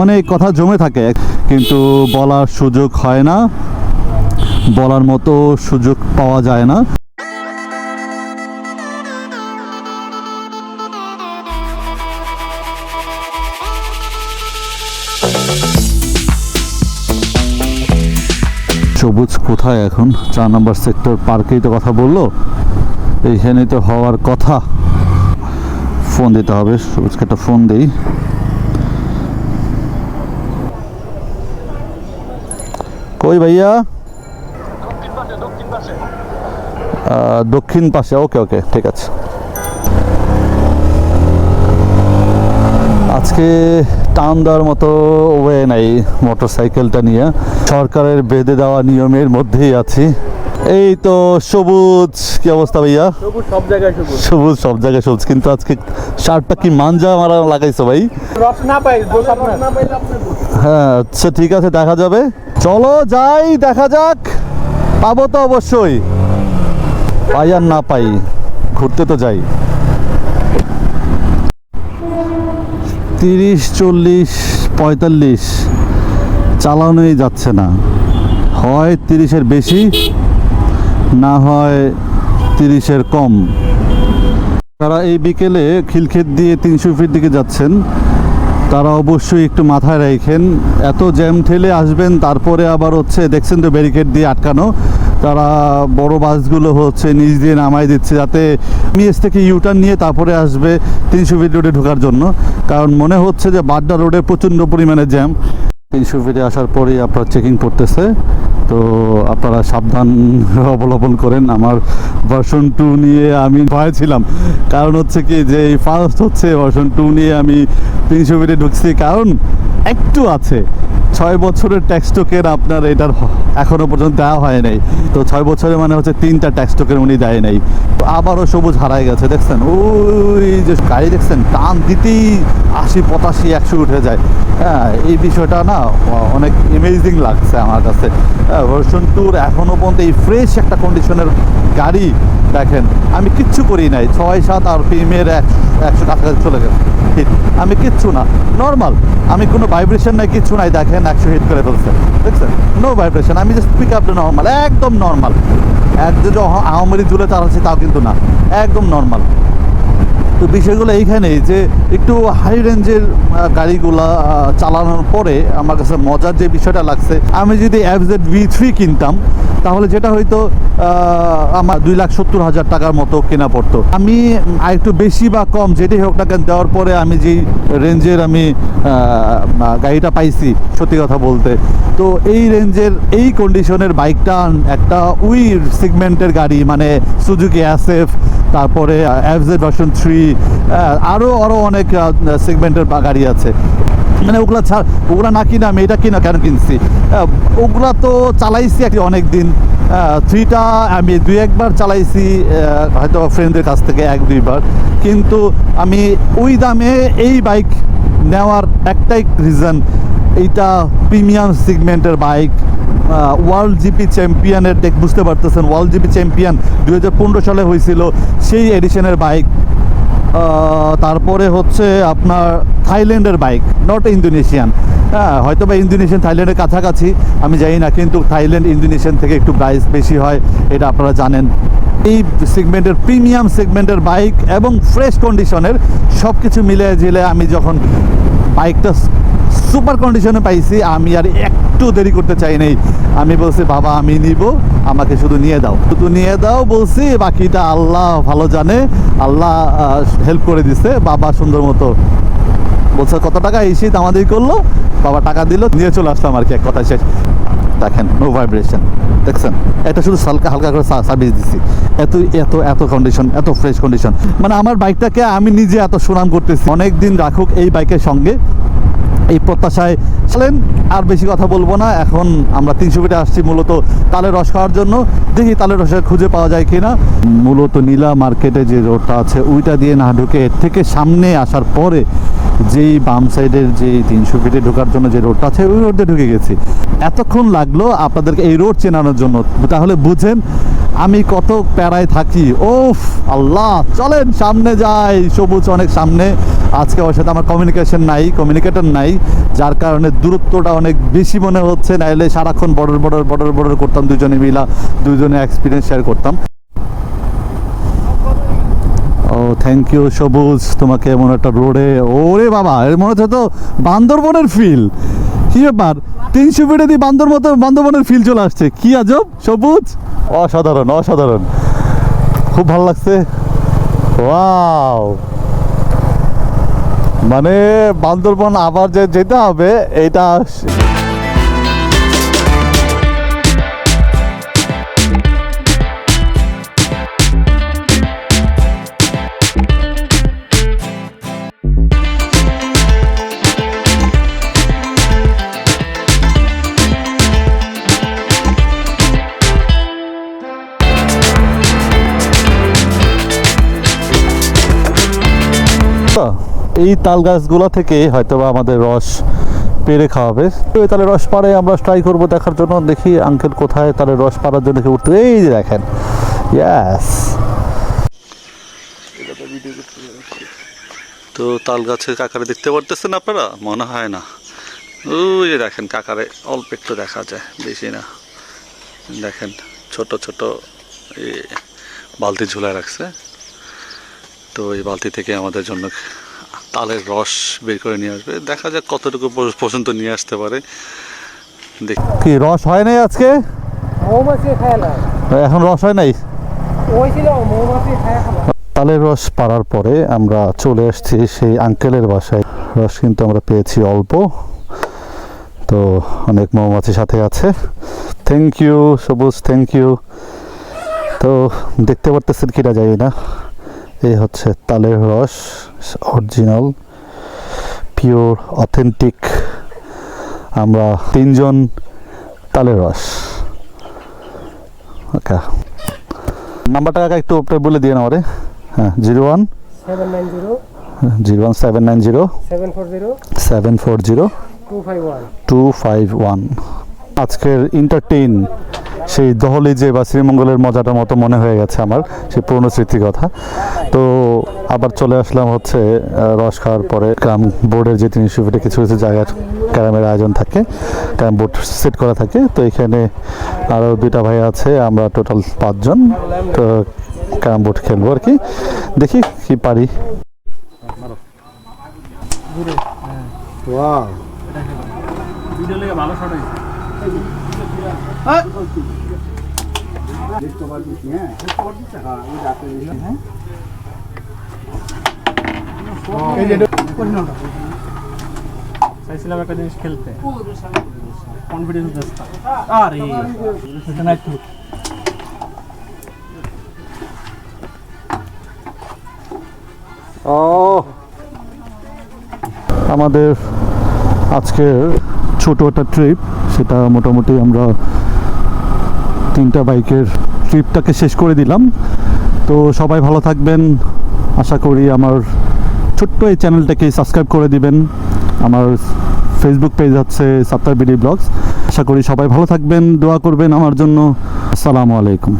অনেক কথা জমে থাকে কিন্তু বলার সুযোগ হয় না, বলার মতো সুযোগ পাওয়া যায় না। সবুজ কোথায় এখন? 4 নম্বর সেক্টর পার্কেই তো কথা বললো, এইখানে তো হওয়ার কথা। ফোন দিতে হবে, সবুজকে একটা ফোন দিই। কই ভাইয়া? দক্ষিণ পাশে। ওকে ওকে, ঠিক আছে। আজকে টান দেওয়ার মতো ওয়ে নাই মোটর সাইকেলটা নিয়ে, সরকারের বেঁধে দেওয়া নিয়মের মধ্যেই আছি। এই তো সবুজ, কি অবস্থা ভাইয়া? সবুজ সব জায়গায় সবুজ। সবুজ সব জায়গায় সবুজ, কিন্তু আজকে শার্টটা কি মাঞ্জা মারা লাগাইছো ভাই? রস না পাই, দোষ আপনার না পাইলে আপনি। হ্যাঁ আচ্ছা ঠিক আছে, দেখা যাবে, চলো যাই, দেখা যাক। পাবো তো অবশ্যই, পাই আর না পাই, ঘুরতে তো যাই। 30, 40, 45 চালানোই যাচ্ছে না, হয় 30-এর বেশি, না হয় 30-এর কম। তারা এই বিকেলে খিলক্ষেত দিয়ে 300 ফিট দিকে যাচ্ছেন, তারা অবশ্যই একটু মাথায় রাখেন, এত জ্যাম ঠেলে আসবেন, তারপরে আবার হচ্ছে দেখছেন তো ব্যারিকেড দিয়ে আটকানো, তারা বড় বাসগুলো হচ্ছে নিচ দিয়ে নামাই দিচ্ছে যাতে মিএস থেকে ইউটার্ন নিয়ে তারপরে আসবে 300 ফিট রোডে ঢোকার জন্য, কারণ মনে হচ্ছে যে বাড্ডা রোডে প্রচণ্ড পরিমাণে জ্যাম। 300 ফিটে আসার পরেই আপনার চেকিং পড়তেছে, তো আপনারা সাবধান অবলম্বন করেন। আমার ভার্সন 2 নিয়ে আমি ভয় ছিলাম, কারণ হচ্ছে কি যে এই ফার্স্ট হচ্ছে ভার্সন 2 নিয়ে আমি 300 ফিটে ঢুকছি, কারণ একটু আছে 6 বছরের ট্যাক্স টোকেন আপনার এটার এখনো পর্যন্ত দেওয়া হয় নাই, তো 6 বছরে মানে হচ্ছে 3টা ট্যাক্স টোকেন উনি দেয় নাই। তো আবারও সবুজ হারায় গেছে, দেখছেন ওই যে গাড়ি দেখছেন টান দিতেই 80, 85, 100 উঠে যায়। হ্যাঁ এই বিষয়টা না অনেক অ্যামেজিং লাগছে আমার কাছে। ভার্সন 2 এখনও পর্যন্ত এই ফ্রেশ একটা কন্ডিশনের গাড়ি দেখেন, আমি কিচ্ছু করি নাই, 6-7 আরপিএমের 100 কাছাকাছি চলে গেছে হিট, আমি কিচ্ছু না, নর্মাল, আমি কোনো ভাইব্রেশন নাই, কিচ্ছু নাই, দেখেন 100 হিট করে ফেলছে, দেখছেন নো ভাইব্রেশন, আমি জাস্ট পিক আপ নর্মাল, একদম নর্মাল, একদম আহমেরি জুলে চালাচ্ছি তাও কিন্তু না, একদম নর্মাল। তো বিষয়গুলো এইখানেই যে একটু হাই রেঞ্জের গাড়িগুলা চালানোর পরে আমার কাছে মজার যে বিষয়টা লাগছে, আমি যদি FZ V3 কিনতাম তাহলে যেটা হয়তো আমার 2,70,000 টাকার মতো কেনা পড়তো। আমি একটু বেশি বা কম যেটাই হোক না কেন দেওয়ার পরে আমি যেই রেঞ্জের আমি গাড়িটা পাইছি, সত্যি কথা বলতে, তো এই রেঞ্জের এই কন্ডিশনের বাইকটা একটা উই সেগমেন্টের গাড়ি, মানে সুজুকি SF, তারপরে FZ ভার্সন 3, আরও অনেক সেগমেন্টের গাড়ি আছে, মানে ওগুলা ওগুলা না কিনা আমি এটা কিনা কেন কিনছি, ওগুলা তো চালাইছি অনেক দিন। 3টা আমি 2-1 বার চালাইছি, হয়তো ফ্রেন্ডদের কাছ থেকে 1-2 বার, কিন্তু আমি ওই দামে এই বাইক নেওয়ার একটাই রিজন, এইটা প্রিমিয়াম সেগমেন্টের বাইক, ওয়ার্ল্ড জিপি চ্যাম্পিয়নের, বুঝতে পারতেছেন ওয়ার্ল্ড জিপি চ্যাম্পিয়ন 2015 সালে হয়েছিল, সেই এডিশনের বাইক। তারপরে হচ্ছে আপনার থাইল্যান্ডের বাইক, নট ইন্দোনেশিয়ান, হ্যাঁ হয়তো বা ইন্দোনেশিয়ান থাইল্যান্ডের কাছাকাছি আমি জানি না, কিন্তু থাইল্যান্ড ইন্দোনেশিয়ান থেকে একটু প্রাইস বেশি হয়, এটা আপনারা জানেন। এই সেগমেন্টের প্রিমিয়াম সেগমেন্টের বাইক এবং ফ্রেশ কন্ডিশনের সব কিছু মিলে ঝিলে আমি যখন বাইকটা সুপার কন্ডিশনে পাইছি, আমি আর একটু দেরি করতে চাই নাই, আমি বলছি বাবা আমি নিব, আমাকে শুধু নিয়ে দাও বলছি, বাকিটা আল্লাহ ভালো জানে, আল্লাহ হেল্প করে দিছে। বাবা সুন্দর মতো বলছে কত টাকা, এই শীত আমাদের করলো, বাবা টাকা দিল, নিয়ে চলে আসলাম আর কি, এক কথা শেষ। দেখেন নো ভাইব্রেশন, দেখছেন এটা শুধু হালকা করে সার্ভিস দিছি, এত কন্ডিশন, এত ফ্রেশ কন্ডিশন, মানে আমার বাইকটাকে আমি নিজে এত সুনাম করতেছি, অনেক দিন রাখুক এই বাইকের সঙ্গে, এই প্রত্যাশায় চলেন। আর বেশি কথা বলবো না, এখন আমরা 300 ফিটে আসছি মূলত তালের রস খাওয়ার জন্য, দেখি তালের রসের খুঁজে পাওয়া যায় কিনা। মূলত নীলা মার্কেটে যে রোডটা আছে ওইটা দিয়ে না ঢুকে এর থেকে সামনে আসার পরে যেই বাম সাইডের যে 300 ফিটে ঢোকার জন্য যে রোডটা আছে ওই রোড দিয়ে ঢুকে গেছি। এতক্ষণ লাগলো আপনাদেরকে এই রোড চেনানোর জন্য, তাহলে বুঝেন আমি কত প্যারায় থাকি। ওফ আল্লাহ, চলেন সামনে যাই, সবুজ অনেক সামনে, আজকে ওর সাথে আমার কমিউনিকেটর নাই, যার কারণে দূরত্বটা অনেক বেশি মনে হচ্ছে। নাইলে সারাক্ষণ বর্ডার করতাম দুজনে মিলা, দুজনে এক্সপিরিয়েন্স শেয়ার করতাম। ও থ্যাংক ইউ সবুজ, তোমাকে এমন একটা রোডে, ওরে বাবা, এর মনে হচ্ছে তো বান্দরবনের ফিল। কি ব্যাপার, 300 ফিটে দিয়ে বান্দরবনের ফিল চলে আসছে, কি আজব সবুজ, অসাধারণ, খুব ভালো লাগছে। ওয়াও, মানে বান্দরবন আবার যে যেতে হবে এটা। এই তাল গাছগুলো থেকে হয়তোবা আমাদের রস পেরে খাওয়াবে। ওই তালের রস পাড়ে আমরা ট্রাই করবো দেখার জন্য, দেখি আঙ্কেল কোথায় তালের রস পাড়ার জন্য উঠতে। এই যে দেখেন, ইয়াস। তো তাল গাছের কাকারে দেখতে পারতেছেন আপনারা? মনে হয় না। ওই যে দেখেন কাকারে অল্প একটু দেখা যায়, বেশি না। দেখেন ছোট বালতি ঝুলায় রাখছে। তো এই বালতি থেকে আমাদের জন্য তালের রস বের করে নিয়ে আসবে, দেখা যাক কতটুকু পর্যন্ত নিয়ে আসতে পারে। কি রস হয় নাই আজকে? এখন রস হয় নাই। তালের রস পাড়ার পরে আমরা চলে আসছি সেই আঙ্কেলের বাসায়। রস কিন্তু আমরা পেয়েছি অল্প, তো অনেক মৌমাছি সাথে আছে। থ্যাংক ইউ সবুজ, থ্যাংক ইউ। তো দেখতে পারতেছেন কিনা যাই না, এই হচ্ছে তালের রস, অরিজিনাল পিওর অথেন্টিক। আমরা 3 জন তালের রস। ওকে, নাম্বারটা কাকা একটু আপনি বলে দিয়ে আমারে। হ্যাঁ, 01790 740 251। আজকের এন্টারটেইন সেই দহলিজে বা শ্রীমঙ্গলের মজাটার মতো মনে হয়ে গেছে আমার, সেই পুরনো স্মৃতির কথা। তো আবার চলে আসলাম হচ্ছে রস খাওয়ার পরে ক্যারাম বোর্ডের যে 300 ফিটে কিছু জায়গার ক্যারামের আয়োজন থাকে, ক্যারাম বোর্ড সেট করা থাকে। তো এখানে আরও 2টা ভাই আছে, আমরা টোটাল 5 জন। তো ক্যারাম বোর্ড খেলবো আর কি, দেখি কি পারি। চাইছিলাম একটা জিনিস খেলতে, কনফিডেন্স আসতো। আরে আমাদের আজকের ছোট একটা ট্রিপ, সেটা মোটামুটি আমরা 3টা বাইকের ট্রিপটাকে শেষ করে দিলাম। তো সবাই ভালো থাকবেন, আশা করি আমার ছোট্ট এই চ্যানেলটাকে সাবস্ক্রাইব করে দিবেন। আমার ফেসবুক পেজ হচ্ছে সাত্তার বিডি ব্লগস। আশা করি সবাই ভালো থাকবেন, দোয়া করবেন আমার জন্য। আসসালামু আলাইকুম।